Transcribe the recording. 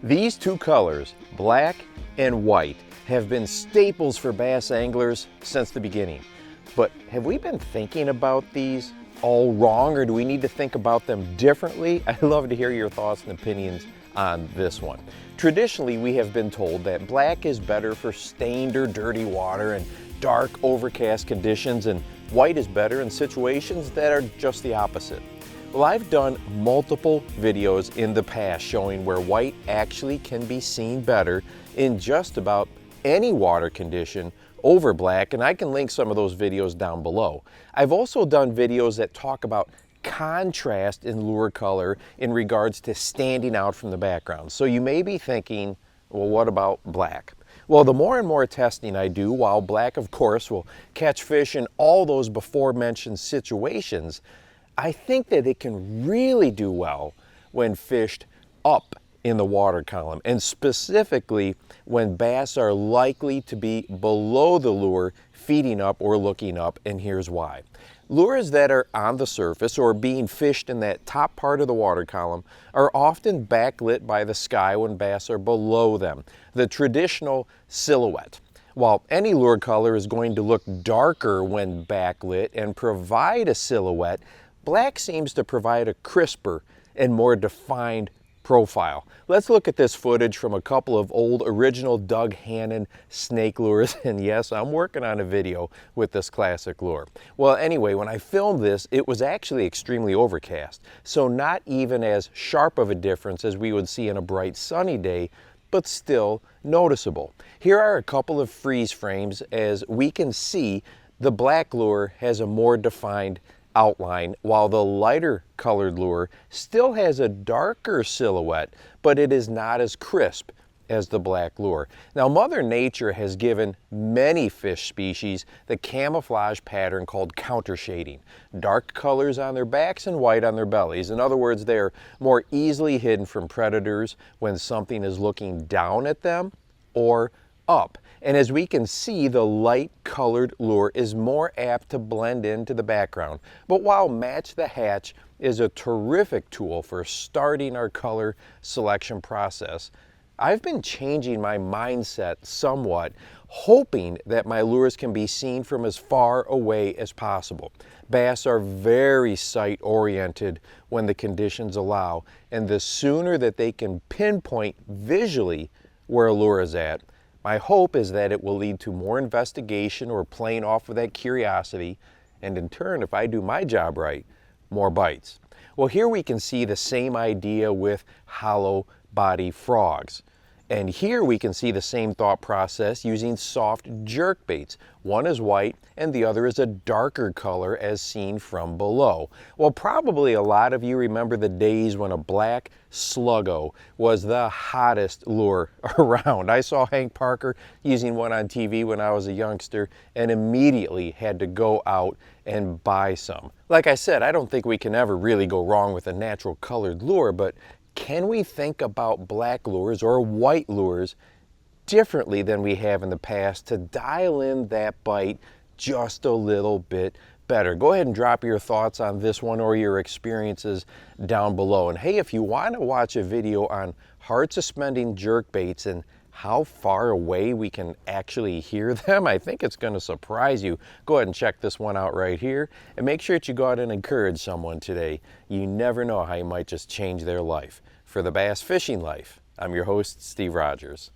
These two colors, black and white, have been staples for bass anglers since the beginning. But have we been thinking about these all wrong, or do we need to think about them differently? I'd love to hear your thoughts and opinions on this one. Traditionally, we have been told that black is better for stained or dirty water and dark, overcast conditions, and white is better in situations that are just the opposite. Well, I've done multiple videos in the past showing where white actually can be seen better in just about any water condition over black, and I can link some of those videos down below. I've also done videos that talk about contrast in lure color in regards to standing out from the background. So you may be thinking, well, what about black? Well, the more and more testing I do, while black, of course, will catch fish in all those before mentioned situations, I think that it can really do well when fished up in the water column, and specifically when bass are likely to be below the lure feeding up or looking up, and here's why. Lures that are on the surface or being fished in that top part of the water column are often backlit by the sky when bass are below them, the traditional silhouette. While any lure color is going to look darker when backlit and provide a silhouette, black seems to provide a crisper and more defined profile. Let's look at this footage from a couple of old original Doug Hannon snake lures, and yes, I'm working on a video with this classic lure. Well, anyway, when I filmed this, it was actually extremely overcast, so not even as sharp of a difference as we would see in a bright sunny day, but still noticeable. Here are a couple of freeze frames. As we can see, the black lure has a more defined outline, while the lighter colored lure still has a darker silhouette, but it is not as crisp as the black lure. Now, Mother Nature has given many fish species the camouflage pattern called counter shading. Dark colors on their backs and white on their bellies. In other words, they are more easily hidden from predators when something is looking down at them or up. And as we can see, the light colored lure is more apt to blend into the background. But while Match the Hatch is a terrific tool for starting our color selection process, I've been changing my mindset somewhat, hoping that my lures can be seen from as far away as possible. Bass are very sight oriented when the conditions allow, and the sooner that they can pinpoint visually where a lure is at, my hope is that it will lead to more investigation or playing off of that curiosity, and in turn, if I do my job right, more bites. Well, here we can see the same idea with hollow body frogs. And here we can see the same thought process using soft jerk baits. One is white and the other is a darker color as seen from below. Well, probably a lot of you remember the days when a black sluggo was the hottest lure around. I saw Hank Parker using one on TV when I was a youngster and immediately had to go out and buy some. Like I said, I don't think we can ever really go wrong with a natural colored lure, but can we think about black lures or white lures differently than we have in the past to dial in that bite just a little bit better? Go ahead and drop your thoughts on this one or your experiences down below. And hey, if you want to watch a video on hard suspending jerk baits and how far away we can actually hear them, I think it's going to surprise you. Go ahead and check this one out right here, and make sure that you go out and encourage someone today. You never know how you might just change their life. For the Bass Fishing Life, I'm your host, Steve Rogers.